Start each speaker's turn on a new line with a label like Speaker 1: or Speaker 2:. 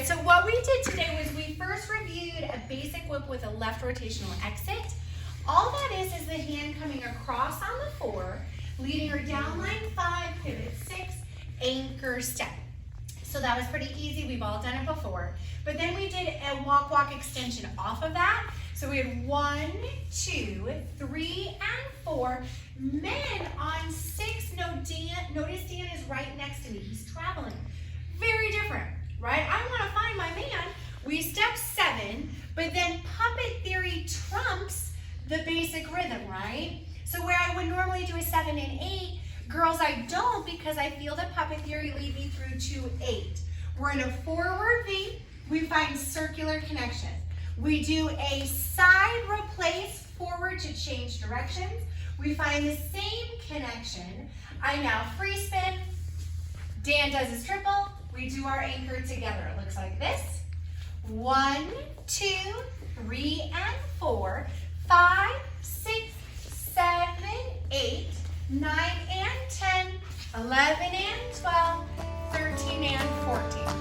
Speaker 1: right, so what we did today was we first reviewed a basic whip with a left rotational exit. All that is the hand coming across on the 4, leading her down line 5, pivot 6, anchor step. So that was pretty easy. We've all done it before. But then we did a walk extension off of that. So we had 1, 2, 3, and 4. Men on 6, notice Dan is right next to me. He's traveling. Very different, right? I want to find my man. We step 7, but then puppet theory trumps the basic rhythm, right? So where I would normally do a 7 and 8, girls, I don't, because I feel that puppet theory lead me through to 8. We're in a forward V. We find circular connection. We do a side replace forward to change directions. We find the same connection. I now free spin. Dan does his triple. We do our anchor together. It looks like this. 1, 2, 3, and 4, 5, 6, 7, 8, 9 and 10, 11 and 12, 13 and 14.